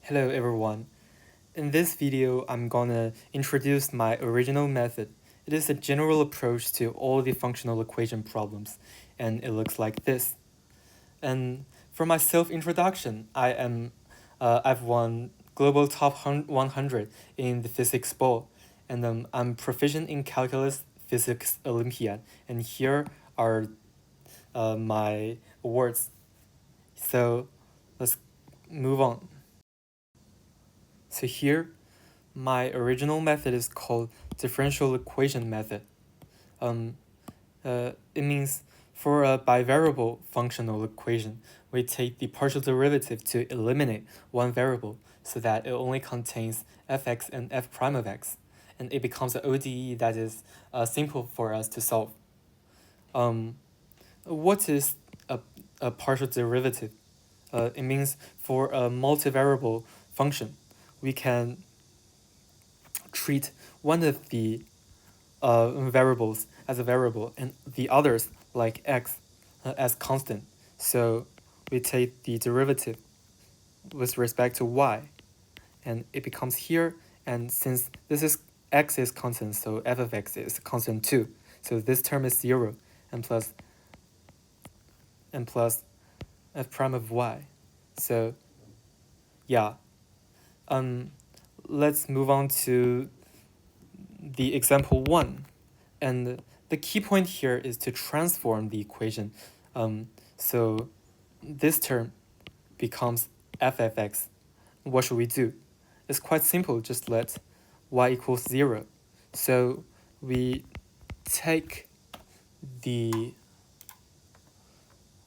Hello everyone. In this video, I'm gonna introduce my original method. It is a general approach to all the functional equation problems, and it looks like this. And for my self-introduction, I've won Global Top 100 in the physics ball, and I'm proficient in calculus physics Olympiad, and here are my awards. So let's move on. So here my original method is called differential equation method. It means for a bivariable functional equation, we take the partial derivative to eliminate one variable so that it only contains fx and f prime of x, and it becomes an ODE that is simple for us to solve. Um, what is a partial derivative? It means for a multivariable function, we can treat one of the variables as a variable and the others like x as constant. So we take the derivative with respect to y, and it becomes here. And since this is x is constant, so f of x is constant too. So this term is 0 and plus f prime of y. So yeah, let's move on to the example 1. And the key point here is to transform the equation. So this term becomes f of x. What should we do? It's quite simple, just let y equals 0. So we take the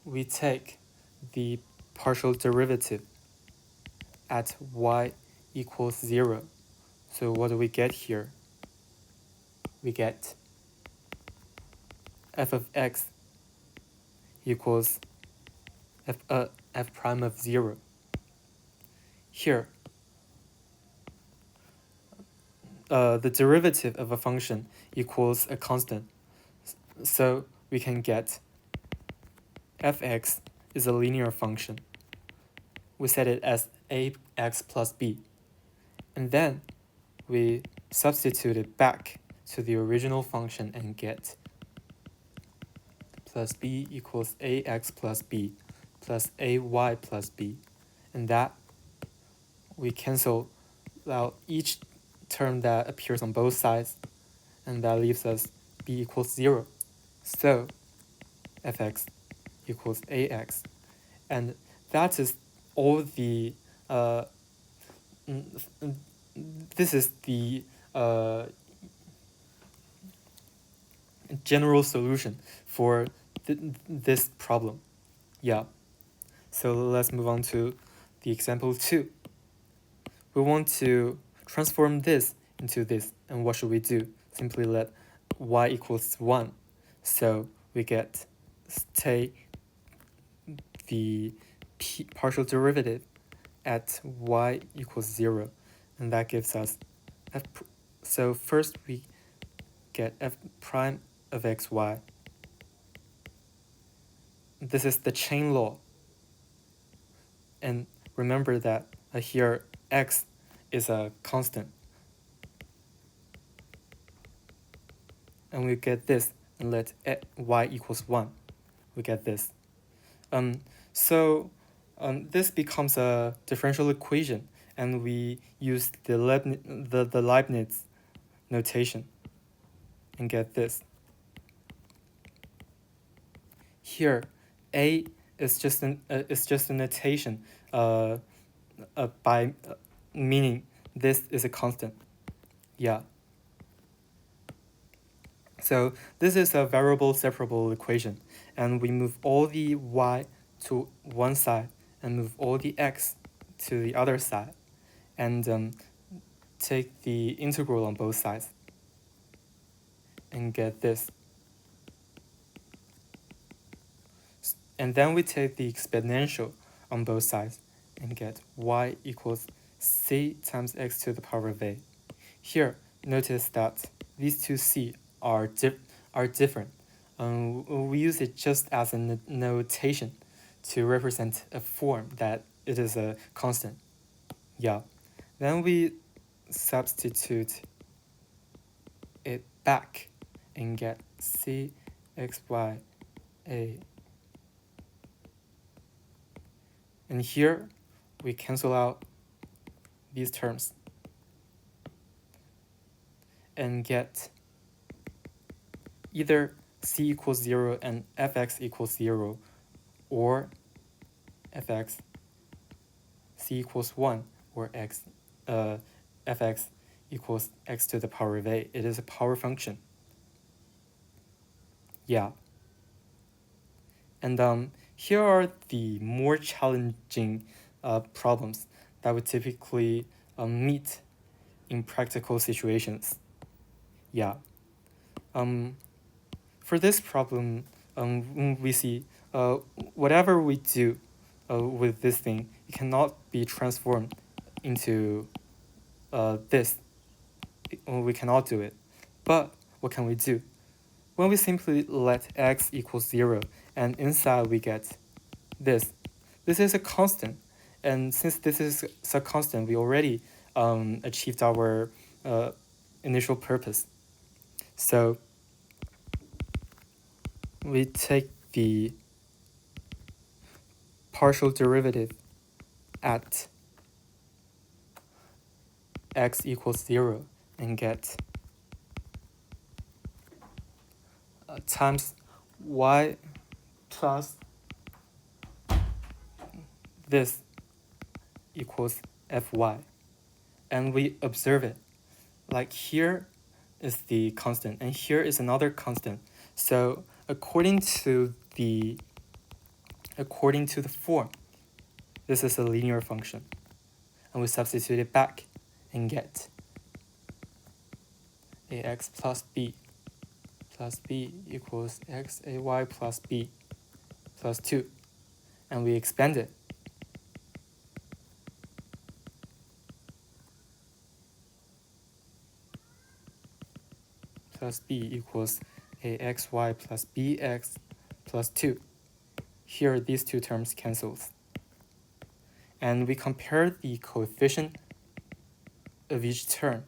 we take the partial derivative at y equals 0. So what do we get here? We get f of x equals f prime of 0. Here, the derivative of a function equals a constant. So we can get fx is a linear function. We set it as ax plus b. And then we substitute it back to the original function and get plus b equals ax plus b plus ay plus b. And that we cancel out each term that appears on both sides, and that leaves us b equals 0. So fx equals ax. And that is all the this is the general solution for this problem. Yeah. So let's move on to the example 2. We want to transform this into this, and what should we do? Simply let y equals 1. So we get take the partial derivative at y equals 0, and that gives us f. So first we get f prime of xy. This is the chain law, and remember that here x is a constant, and we get this, and let y equals 1. We get this. This becomes a differential equation, and we use the Leibniz notation and get this. Here, a is just a notation by meaning this is a constant. Yeah. So this is a variable separable equation, and we move all the y to one side and move all the x to the other side, and take the integral on both sides and get this. And then we take the exponential on both sides and get y equals c times x to the power of a. Here, notice that these two c are different. We use it just as a notation to represent a form that it is a constant. Yeah. Then we substitute it back and get cxy a. And here we cancel out these terms and get either c equals 0 and fx equals 0, or fx c equals 1, or fx equals x to the power of a. It is a power function. Yeah. And here are the more challenging problems that we typically meet in practical situations. Yeah. For this problem, we see whatever we do with this thing, it cannot be transformed into this. We cannot do it. But what can we do? When we simply let x equals 0, and inside we get this. This is a constant. And since this is a constant, we already achieved our initial purpose. So we take the partial derivative at x equals 0 and get times y plus this equals fy. And we observe it. Like here is the constant, and here is another constant. So according to the form, this is a linear function. And we substitute it back and get ax plus b equals x ay plus b plus 2. And we expand it. Plus b equals axy plus bx plus 2. Here, these two terms cancels. And we compare the coefficient of each term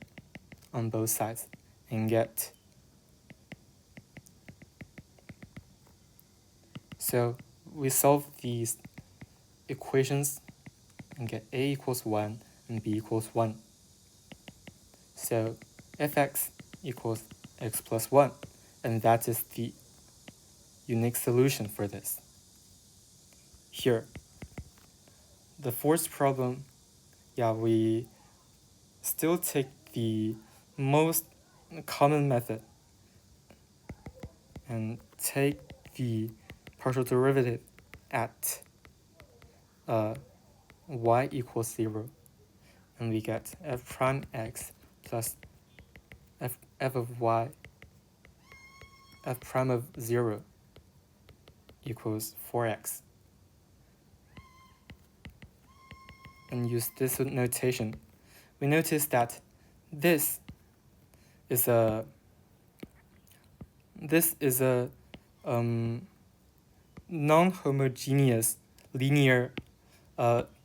on both sides and get. So we solve these equations and get a equals 1 and b equals 1. So fx equals x plus 1, and that is the unique solution for this. Here, the fourth problem, we still take the most common method and take the partial derivative at y equals 0, and we get f prime x plus f of y f prime of 0 equals 4x. And use this notation. We notice that this is a non-homogeneous linear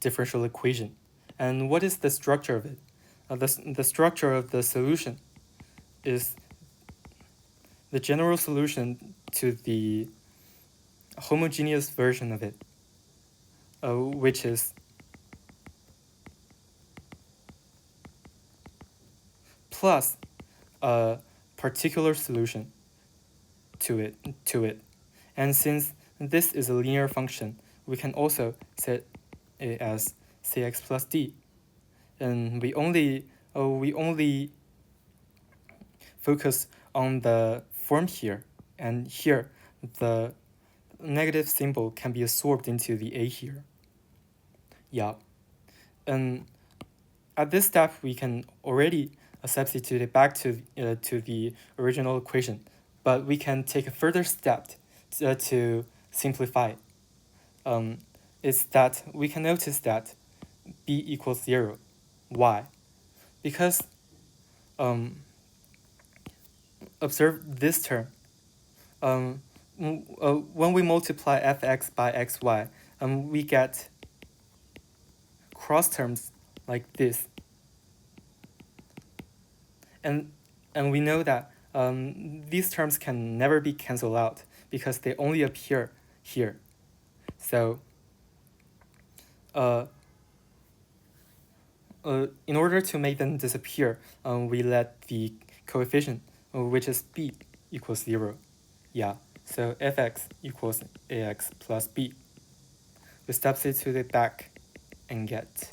differential equation. And what is the structure of it? The structure of the solution is the general solution to the homogeneous version of it, which is plus a particular solution to it. And since this is a linear function, we can also set it as cx plus d. And we only focus on the form here, and here the negative symbol can be absorbed into the a here. Yeah. And at this step, we can already substitute it back to the original equation, but we can take a further step to simplify it. Is that we can notice that b equals 0. Why? Because observe this term. When we multiply fx by xy, we get cross terms like this. And we know that these terms can never be cancelled out because they only appear here. So in order to make them disappear, we let the coefficient, which is b, equals 0. Yeah, so fx equals ax plus b. We substitute it back and get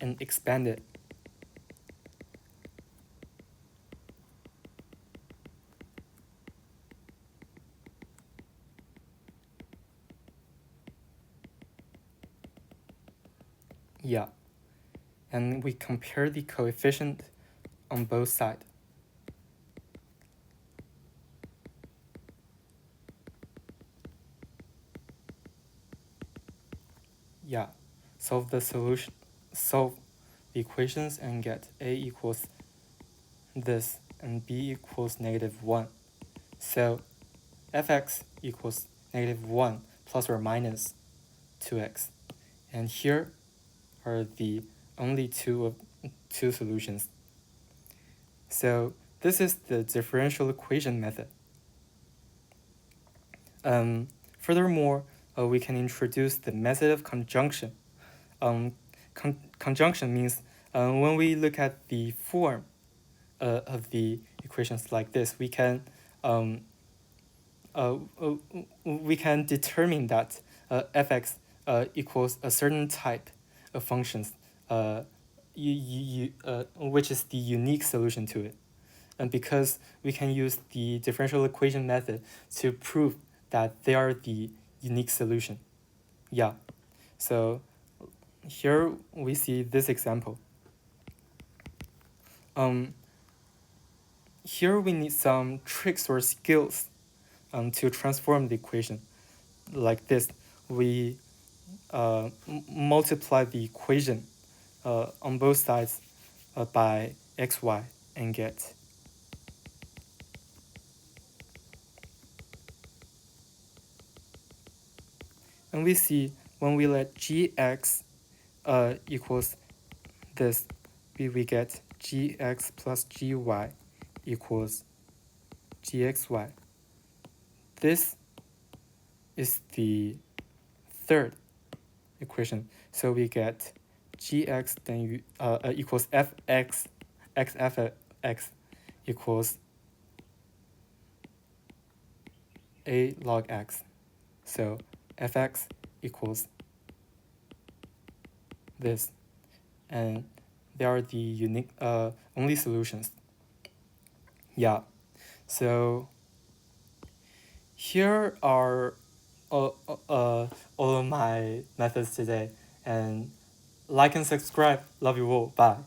and expand it. Yeah, and we compare the coefficient on both sides. Yeah, solve the equations and get a equals this and b equals -1. So fx equals -1 plus or minus 2x. And here are the only two solutions. So this is the differential equation method. Furthermore, we can introduce the method of conjunction. Conjunction means when we look at the form of the equations like this, we can determine that fx equals a certain type of functions, which is the unique solution to it. And because we can use the differential equation method to prove that they are the unique solution. Yeah, so here we see this example. Here we need some tricks or skills to transform the equation. Like this, we multiply the equation on both sides by xy and get and we see when we let gx equals this, we get gx plus gy equals gxy. This is the third equation, so we get gx then equals fx xfx equals a log x. So fx equals this, and they are the unique only solutions. Yeah, so here are all of my methods today, and like and subscribe. Love you all. Bye.